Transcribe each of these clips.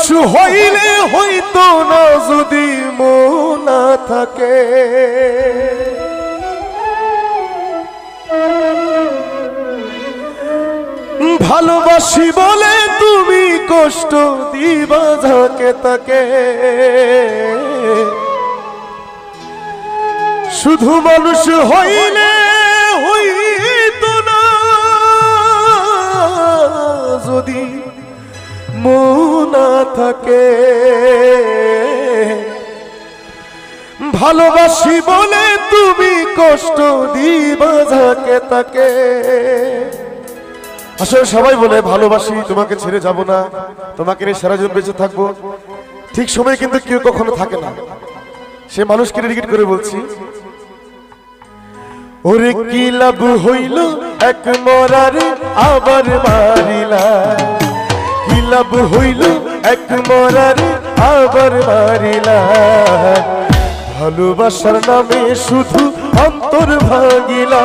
মানুষ হইলে হইতো না যদি মন না থাকে। ভালোবাসি বলে তুমি কষ্ট দিবা যাকে তাকে। শুধু মানুষ হইলে হইতো না যদি মন না থাকে। ভালোবাসি বলে তুমি কষ্ট দিবা যাকে তাকে। আসলে সবাই বলে ভালোবাসি, তোমাকে ছেড়ে যাব না, তোমাকে নিয়ে সারা জীবন বেঁচে থাকবো। ঠিক সময় কিন্তু কেউ কখনো থাকে না। সে মানুষকে ডেডিকেট করে বলছি, ওরে কি লাভ হইল এক মরারে আবার মারিলা। কি লাভ হইল এক মরারে আবার মারিলা। ভালোবাসার নামে শুধু অন্তর ভাঙিলা।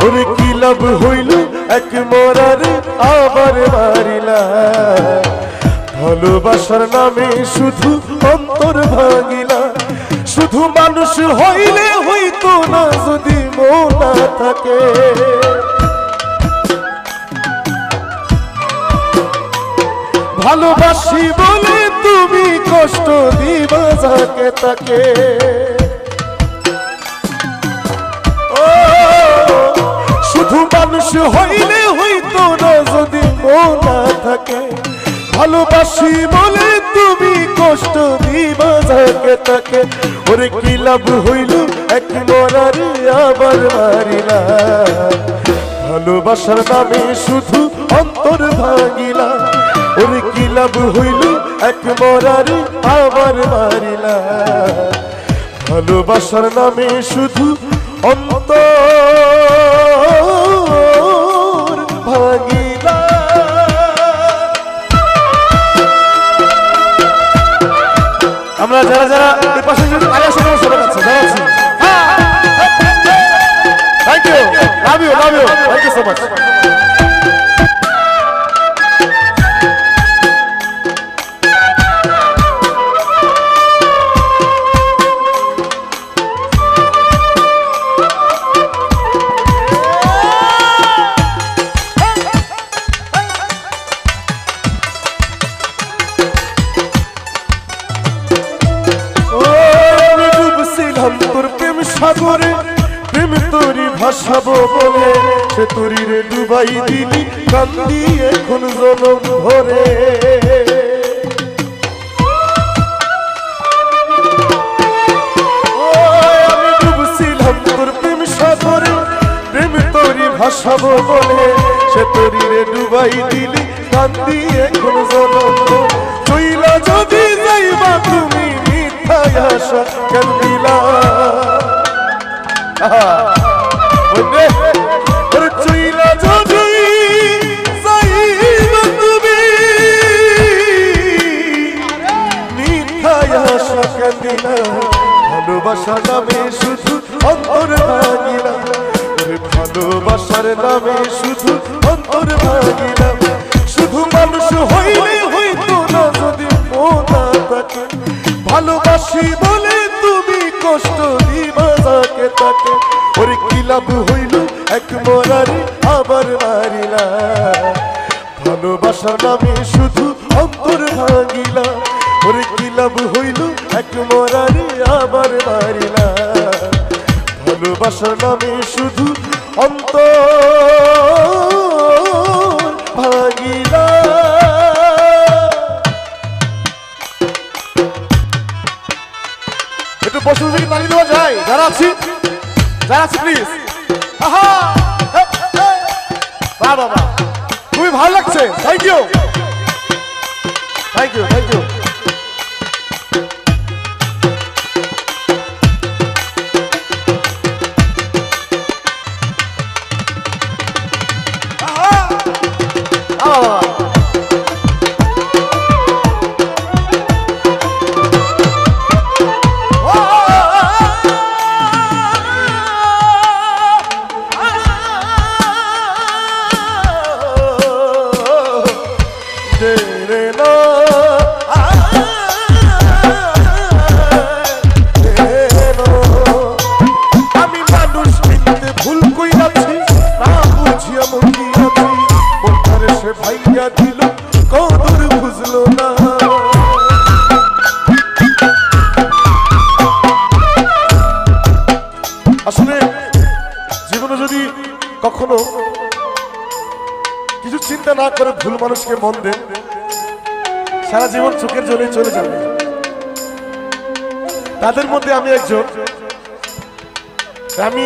ওরে কি লাভ হইল এক মরারে আবার মারিলা। ভালোবাসার নামে শুধু অন্তর ভাঙিলা। শুধু মানুষ হইলে হইতো না যদি মন না থাকে। ভালোবাসি বলে তুমি কষ্ট দিবা যাকে তাকে। শুধু মানুষ হইলে হইতো না যদি মন না থাকে। ভালোবাসি বলে তুমি কষ্ট দিবা যাকে তাকে। ওরে কি লাভ হইল এক মরারে আবার মারিলা। ভালোবাসার নামে শুধু অন্তর ভাঙিলা। ওরে কি লাভ হইল এক মরারে আবার মারিলা। ভালোবাসার নামে শুধু অন্তর ভাঙিলা। আমরা যারা যারা এই পাশে সবার কাছে জানাচ্ছি, thank you, love you, thank you so much. তোর প্রেম সাগরে প্রেম তোরি ভাসাবো বলে সে তোরি রে ডুবাই দিলি কান্দি এখন জনম ভরে। আমি ডুবছিলাম তোর প্রেম সাগরে প্রেম তোরি ভাসাবো বলে সে তোরি রে ডুবাই দিলি কান্দি এখন জনম। চইলা যদি যাইবা তুমি আশা কেন দিলা। চইলা যদি যাইবা তুমি মিথ্যায় আশা কেন দিলা। ভালোবাসার নামে শুধু অন্তর ভাঙিলা। ভালোবাসার নামে শুধু অন্তর ভাঙিলা। শুধু মানুষ হইলে হইতো না যদি মন না থাকে। ভালোবাসি বলে তুমি কষ্ট দিবা যাকে তাকে। ওরে কি লাভ হইল এক মরারে আবার মারিলা। ভালোবাসার নামে শুধু অন্তর ভাঙিলা। ওরে কি লাভ হইল এক মরারে আবার মারিলা। ভালোবাসার নামে শুধু অন্তর ভাঙিলা। একটু বসে থেকে তালি দেওয়া যায় যারা আছি প্লিজ। বাবা খুবই ভালো লাগছে, thank you, thank you, thank you. মানুষকে মন দেন, সারা জীবন চোখের জলে চলে যাবে। তাদের মধ্যে আমি একজন। আমি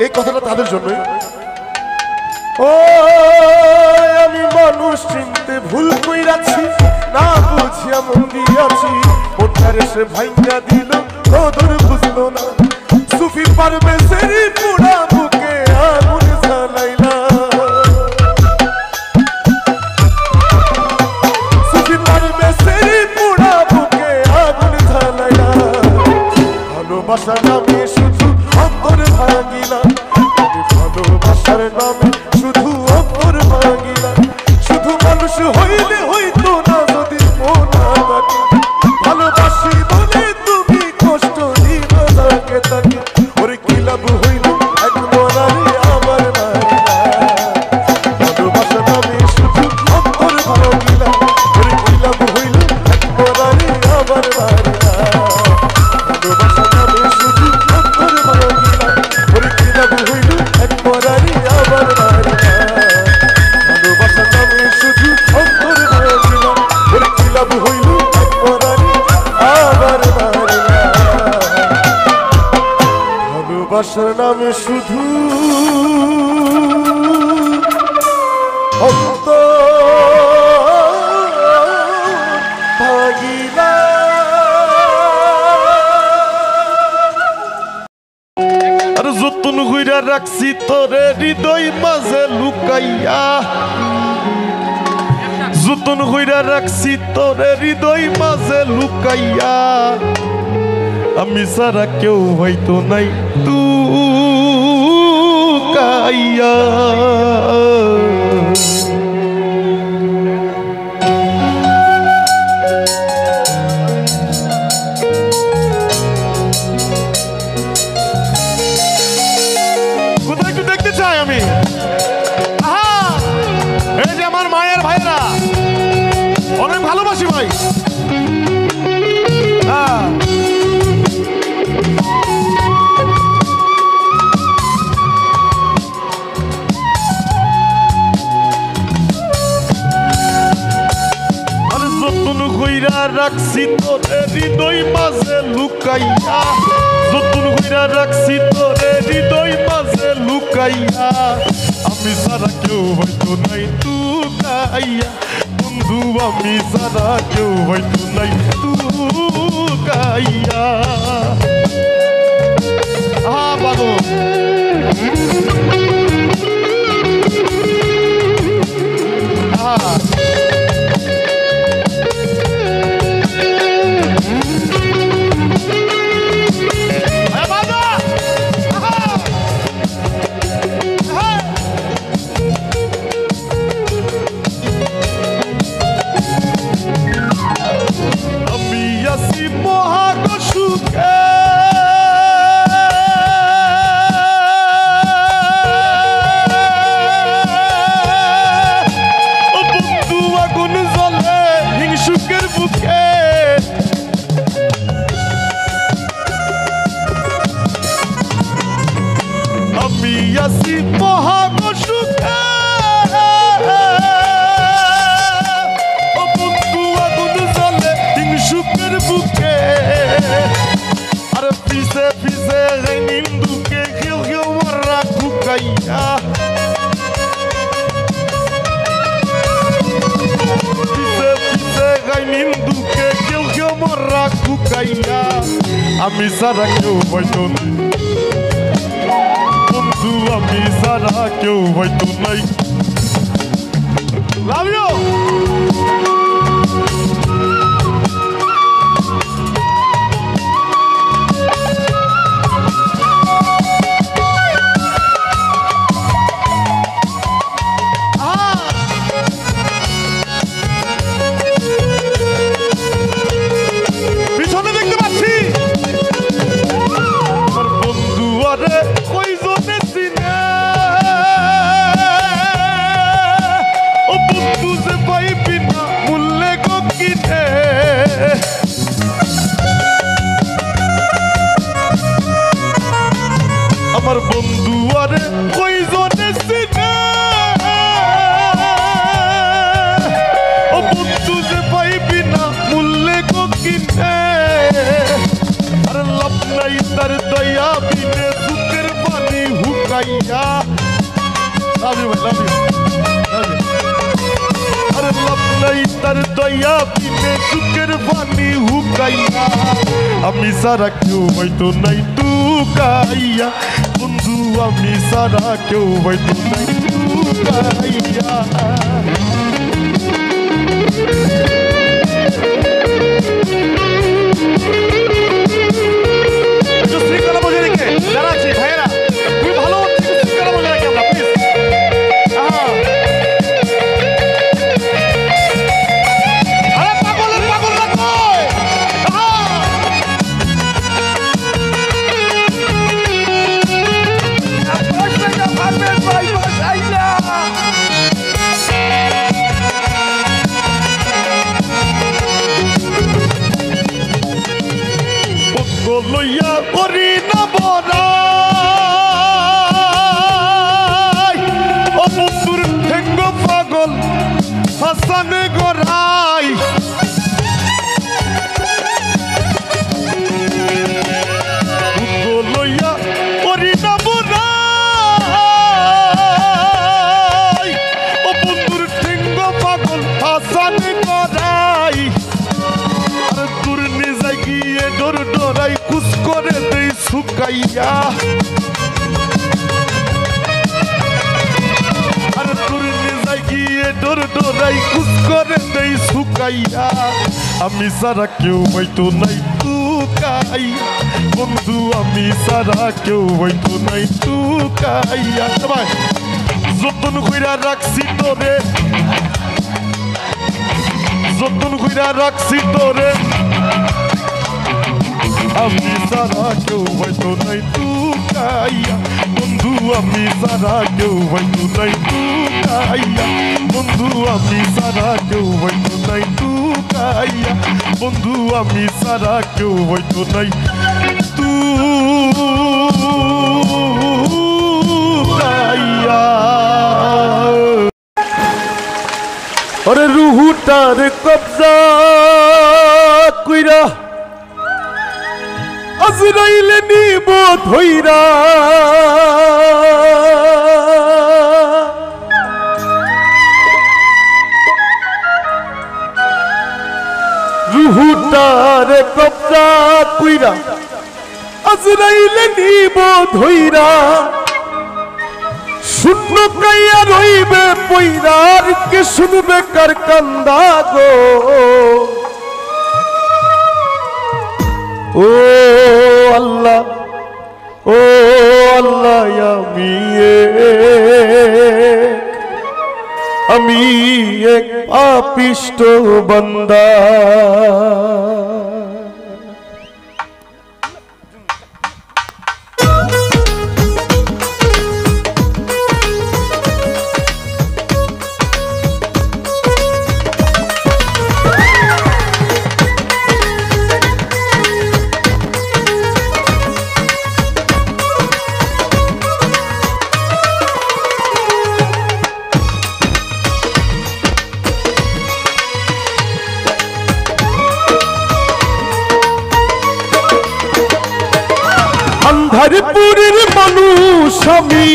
এই কথাটা তাদের জন্যই। ও আমি মানুষ চিনতে ভুল কইরাছি, না বুঝিয়া মন দিয়াছি, ওটারে সে ভাইঙ্গা দিল, কদর বুঝলো না। সুফি পারবে সেরি পুরা বুকে আগুন জ্বালাইলা, সুফি পারবে সেরি পুরা বুকে আগুন জ্বালাইলা। ভালোবাসা নামে শুধু অন্তর ভাঙিলা, ভালোবাসার নামে শুধু অন্তর ভাঙিলা। শুধু মানুষ হইলে হইতো না যদি মন না থাকে, ভালোবাসি বলে তুমি কষ্ট দিবা তাকে তাকে। ওরে কি লাভ হইল এক মনারে আমার মারিলা, ভালোবাসা নামে শুধু অন্তর ভাঙিলা। ওরে কি লাভ হইল এক মনারে আমার মারিলা, ভালোবাসা নামে শুধু অন্তর ভাঙিলা। ওরে কি লাভ হইল এক মনারে আমার মারিলা, ভালোবাসা নামে শুধু অন্তর ভাঙিলা। ওরে কি লাভ হইল এক মনারে আমার মারিলা, ভালোবাসার নামে শুধু অন্তর ভাঙিলা। আর যতন কইরা রাখছি তোরে হৃদয় মাঝে লুকাইয়া, যতন কইরা রাখছি তোরে হৃদয় মাঝে লুকাইয়া। আমি সারা কেউ হয়তো নাই তুকাইয়া। কোথায় একটু দেখতে চাই আমি। আহা, এই যে আমার মায়ের ভাইরা, অনেক ভালোবাসি ভাই। হ্যাঁ, যতন কইরা রাখছি তোরে হৃদয় মাঝে লুকাইয়া, যতন কইরা রাখছি তোরে হৃদয় মাঝে লুকাইয়া। আমি সারা কেউ হয়তো নাই তুকাইয়া, বন্ধু আমি সারা কেউ হয়তো নাই তুকাইয়া। আহা বাবু, আহা মহাকসুকে বন্ধু আগুন জ্বলে হিংসুকের বুকে। আমি আছি মহাকসুকে, বন্ধু আগুন জ্বলে হিংসুকের বুকে। আর পিছে পিছে নিন্দুকে কেউ কেউ মারা কুকাইয়া, পিছে পিছে নিন্দুকে কেউ কেউ মারা কুকাইয়া। আমি সারা কেউ হয়তো নাই বন্ধু, আমি সারা কেউ হয়তো নাই। Love you. পিছনে দেখতে পাচ্ছি আমার বন্ধু, আরে কইজনে চিনে, ও বন্ধু যে পাইবি না কিনে আর লাভ নাই তার দয়া বিনে সুখের পানি হুকাইয়া লাভ ইউ ভাই লাভ ইউ আরে লাভ নাই তার দয়া বিনে সুখের পানি হুকাইয়া আমি সারা কেউ হয়তো নাই টুকাইয়া বন্ধু আমি সারা কেউ হয়তো নাই টুকাইয়া শৃঙ্খলা বজায় রেখে যারা আছে ভাইয়েরা খুবই ভালো শৃঙ্খলা বজায় রাখি আমরা প্লিজ লইয়া করি না বড়াই ও বন্ধুর ঠেঙ্গ পাগল হাসান গড়াই লইয়া করি না বড়াই ও বন্ধুর ঠেঙ্গ পাগল হাসান গড়াই আর তোর নিজে গিয়ে ডর ডরাই কুচ করে দেই শুকাইয়া আর তোর নিজে গিয়ে ডর ডরাই কুচ করে দেই শুকাইয়া আমি সারা কেউ হয়তো নাই টুকাইয়া বন্ধু আমি সারা কেউ হয়তো নাই টুকাইয়া সবাই যতন কইরা রাখছি তোরে যতন কইরা রাখছি তোরে আমি সারা কেউ হয়তো নাই টুকাইয়া বন্ধু আমি সারা কেউ হয়তো নাই টুকাইয়া বন্ধু আমি সারা কেউ হয়তো নাই টুকাইয়া বন্ধু আমি সারা কেউ হয়তো নাই টুকাইয়া ওরে রুহুটার কবজা কইরা আজরাইলে নিব ধইরা রুহুটার কবজা কইরা আজরাইলে নিব ধইরা শূন্য কাইয়া রইবে পইরার কে শুনবে কার কান্দা গো ও আল্লাহ আমি এক পাপিষ্ঠ বান্দা আন্ধারপুরের মানুষ আমি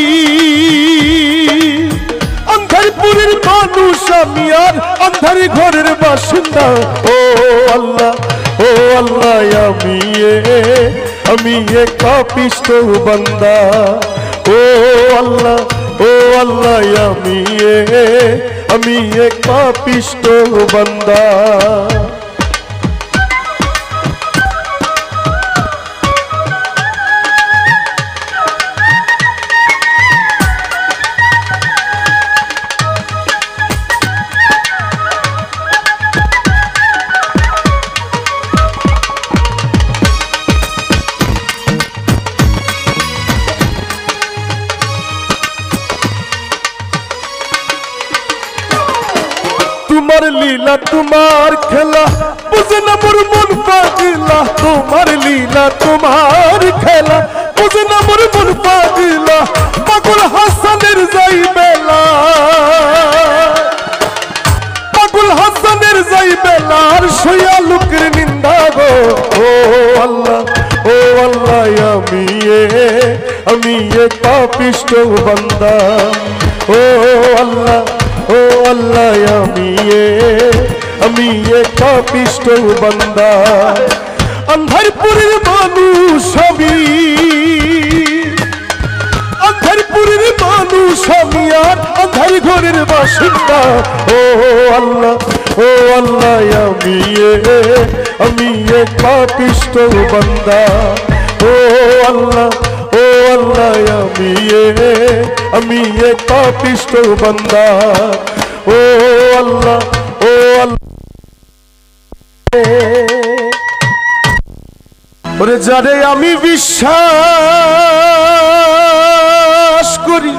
আন্ধারপুরের মানুষ আমি আর আন্ধার ঘরের বাসিন্দা ও আল্লাহ আমি এক পাপিষ্ঠ বান্দা ও আল্লাহ আমি এক পাপিষ্ঠ বান্দা তোমার লীলা তোমার খেলা বুঝে না মোর মন পাগলা তোমার লীলা তোমার খেলা বুঝে না মোর মন পাগলা পাগল হাসানের যাই বেলা পাগল হাসানের যাই বেলা আর সইয়া লোকের নিন্দা আমি এক পাপিষ্ঠ বান্দা। ও আল্লাহ ও আল্লাহ আমি এক পাপিষ্ঠ বান্দা। আন্ধারপুরের মানুষ আমি, আন্ধারপুরের মানুষ আমি আর আন্ধার ঘরের বাসিন্দা। ও আল্লাহ আমি এক পাপিষ্ঠ বান্দা। ও আল্লাহ আমি এক পাপিষ্ঠ বান্দা। ও আল্লাহ ওরে যারে আমি বিশ্বাস করি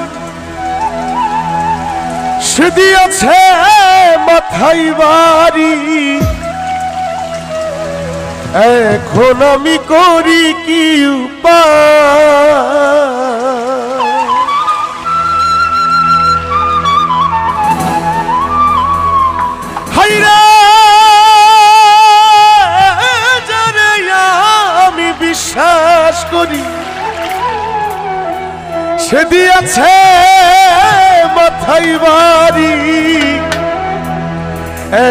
সে দিয়েছে মাথায় বাড়ি। এখন আমি করি কি উপায়? হায়রে যারে আমি বিশ্বাস করি সে দিয়েছে মাথায় বাড়ি।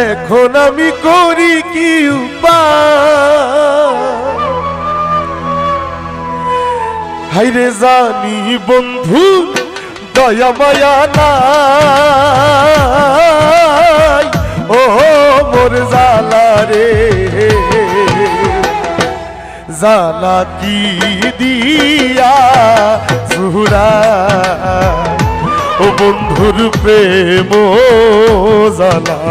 এখন আমি করি কি উপায়? হায়রে জানি বন্ধু দয়া মায়া নাই। ও মোর জালা রে জালা কি দিয়া জুরা। ও বন্ধুর প্রেম জালা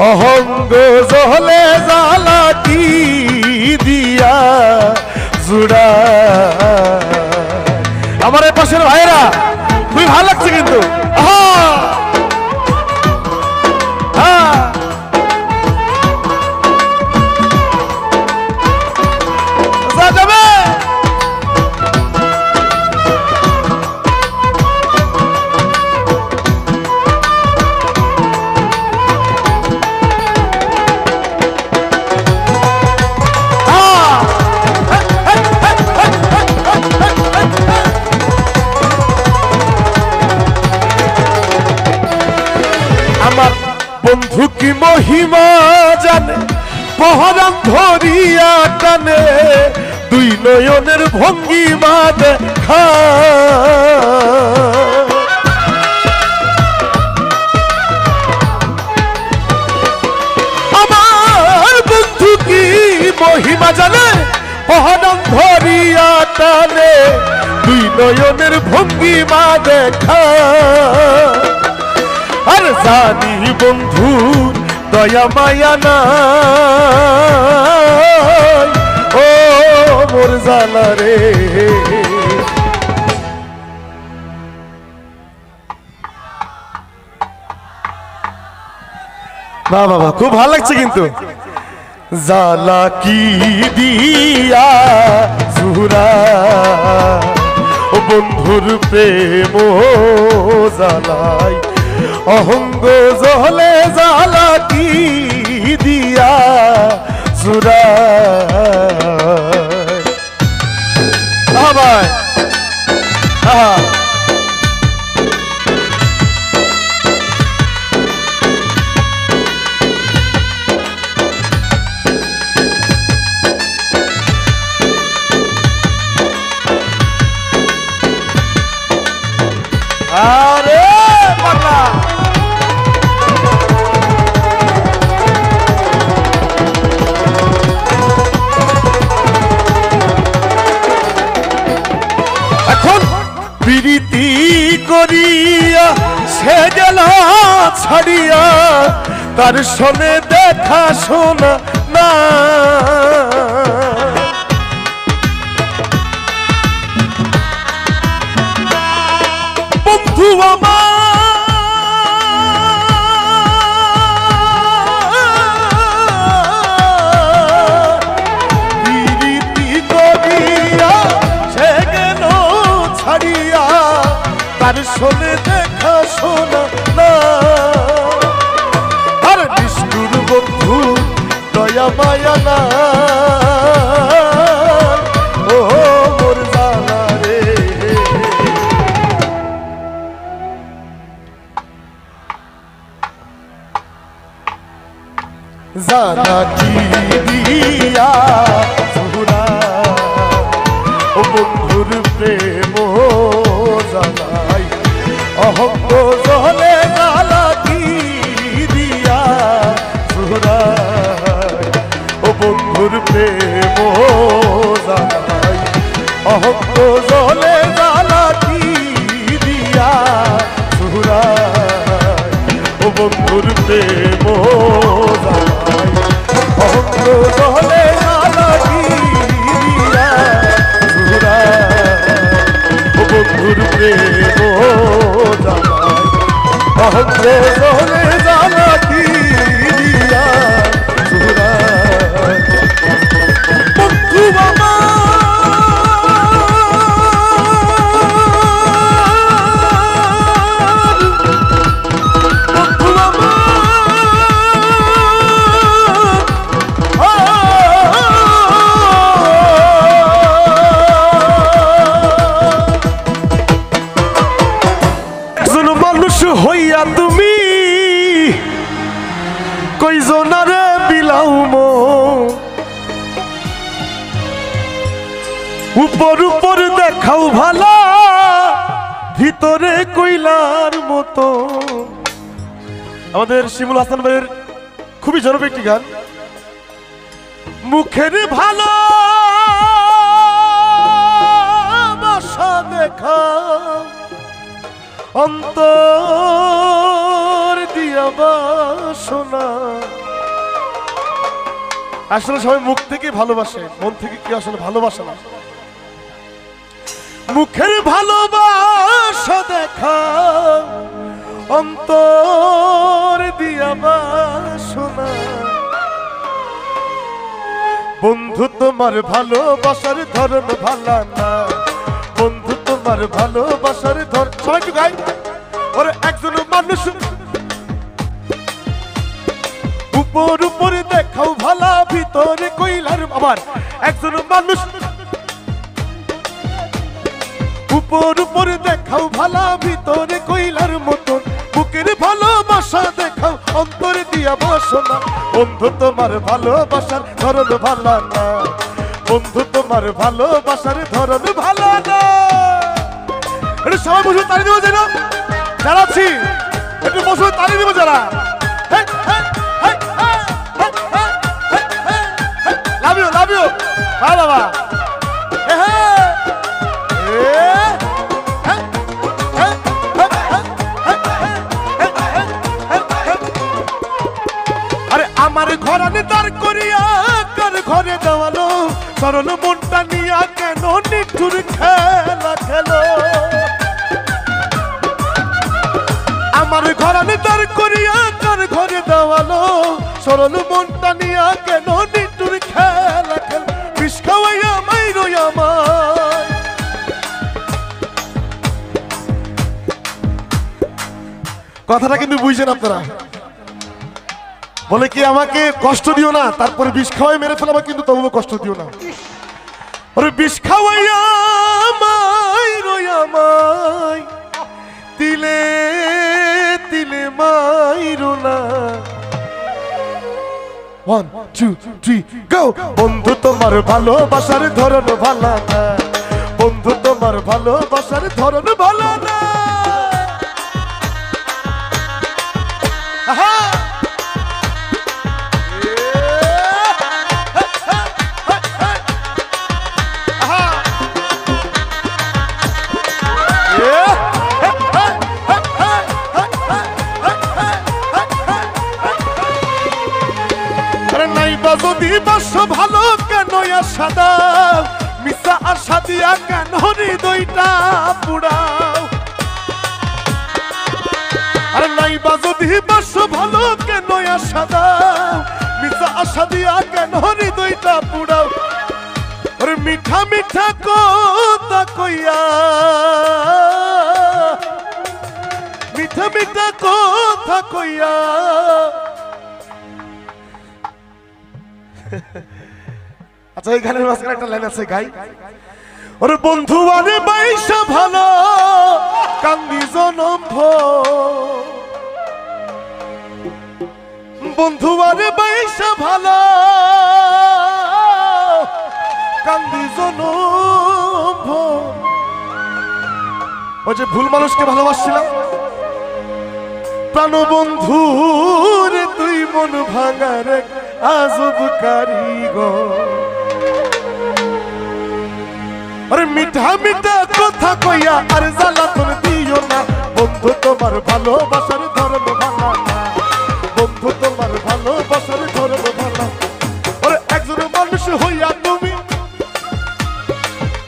অহঙ্গ জলে জালা কি দিয়া জুড়া। আমার এই পাশের ভাইরা খুবই ভালো লাগছে কিন্তু যাবে বন্ধু কি মহিমা জানে পহরান ধরিয়া টানে দুই নয়নের ভঙ্গিমা দেখা। আমার বন্ধু কি মহিমা জানে পহরান ধরিয়া টানে দুই নয়নের ভঙ্গিমা দেখা। আর জানি বন্ধু দয়া মায়া নাই। ও মোর জালা রে বাহ বাহ বাহ, খুব ভালো লাগছে কিন্তু। জালা কি দিয়া জুরা ও বন্ধুর প্রেম জালাই অহঙ্গ জলে জালা কি দিয়া জুরা। ভাই আরে বাবা এখন প্রীতি করিয়া সে গেল ছাড়িয়া তার সনে দেখা শোনা না। বন্ধু আমার প্রীতি করিয়া সে গেল ছাড়িয়া তার সনে দেখা শোনা না। আর নিষ্ঠুর বন্ধু দয়া মায়া না। ও মোর জালা রে জানা কি দিয়া ফুরায় ও বন্ধুর প্রেম জানাই অহঙ্গ জলে জালা কি দিয়া ফুরায় ও বন্ধুর প্রেম জানাই অহঙ্গ জলে জালা কি দিয়া ফুরায় ও বন্ধুর প্রেম জানাই অহঙ্গ জলে জালা কি দিয়া ফুরায় ও বন্ধুর প্রেম জানাই অহঙ্গ জলে জালা কি দিয়া ফুরায় বন্ধু বাবা হইয়া তুমি কইজনারে বিলাও উপর উপর দেখাও ভালা ভিতরে কইলার মতো। আমাদের শিমুল হাসান ভাইয়ের খুবই জনপ্রিয় একটি গান। মুখের ভালো বাসা দেখা অন্তর দিয়া বাসনা। আসলে সবাই মুখ থেকে ভালোবাসে, মন থেকে কি আসলে ভালোবাসে না। মুখের ভালোবাসা দেখা অন্তর দিয়া বাসনা। বন্ধু তোমার ভালোবাসার ধরন ভালা না, বন্ধু তোমার ভালোবাসার ধর সবাই একটু গাই। ওরে একজন মানুষ উপর উপরে দেখাও ভালা ভিতরে কইলার। আবার একজন মানুষ উপর উপরে দেখাও ভালা ভিতরে কইলার মতন। বুকের ভালোবাসা দেখাও অন্তরে দিয়া বাসনা। বন্ধু তোমার ভালোবাসার ধরন ভালা না, বন্ধু তোমার ভালোবাসার ধরন ভালো না। একটু সবাই বসে তালি দেবো যেন যারা আছি, একটু বসে তালি দেবো যারা। Love you love you. হ্যাঁ বাবা আরে আমার ঘরানে দাঁড় করিয়া কার ঘরে দেওয়ালো সরল মনটা নিয়া কেন নিঠুর খেলা খেলো। আমার ঘরানে দাঁড় করিয়া কার ঘরে দেওয়ালো সরল মনটা নিয়া কেন নিঠুর খেলা খেলো। বিষ খাওয়াইয়া মাইরো আমায়। কথাটা কিন্তু বুঝছেন আপনারা? বলে কি আমাকে কষ্ট দিও না, তারপরে বিষ খাওয়াই মেরে ফেলাবা, কিন্তু তবুও কষ্ট দিও না। ওরে বিষ খাওয়াইয়া মাই তিলে তিলে মাইরো না। 1 2 3 গো। বন্ধু তোমার ভালোবাসার ধরন ভালো না, বন্ধু তোমার ভালোবাসার ধরন ভালো না। যদি বাস ভালো কেন আশা দাও, মিশা আশা দিয়া কেন হৃদয়টা পুড়াও। আরে নাই বা যদি বাস ভালো কেন আশা দাও, মিশা আশা দিয়া কেন হৃদয়টা পুড়াও। ওরে মিঠা মিঠা কথা কইয়া, মিঠা মিঠা কথা কইয়া। আচ্ছা এই গানের মাঝখানে একটা লাইন আছে, গাই। ওরে বন্ধু আরে বাইশা ভালো কান্দি জনম বন্ধু আরে বাইসা ভালো কান্দি জনম ওই যে ভুল মানুষকে ভালোবাসছিলাম প্রাণবন্ধু রে তুই মন ভাঙার আজব কারিগর আরে মিঠা মিঠা কথা কইয়া আর জ্বালাতন দিও না বন্ধু তোমার ভালোবাসার ধরন ভাঙা না বন্ধু তোমার ভালোবাসার ধরন ভাঙা আরে একজন মানুষ হইয়া তুমি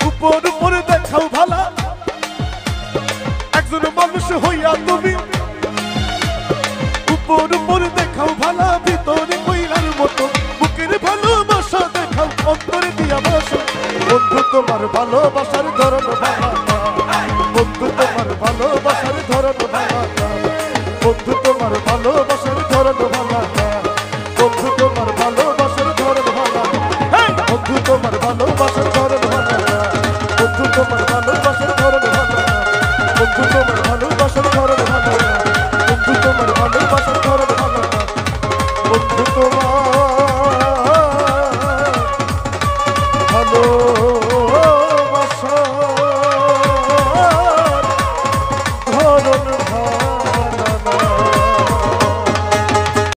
উপর উপরে দেখাও ভালা একজন মানুষ হইয়া তুমি উপর উপরে দেখাও ভালা ভিতরে কইলার মতো বুকের ভালোবাসা দেখাও অন্তরে দিয়া বসো বন্ধু তোমার ভালোবাসার ধরন ভাঙা বন্ধু তোমার ভালোবাসার ধরন ভাঙা বন্ধু তোমার ভালোবাসার ধরন ভাঙা বন্ধু তোমার ভালোবাসার ধরন ভাঙা বন্ধু তোমার ভালোবাসার ধরন ভাঙা বন্ধু তোমার ভালোবাসার ধরন ভাঙা বন্ধু তোমার ভালোবাসার ধরন ভাঙা বন্ধু তোমার ভালোবাসার ধরন ভাঙা বন্ধু তোমার ভালো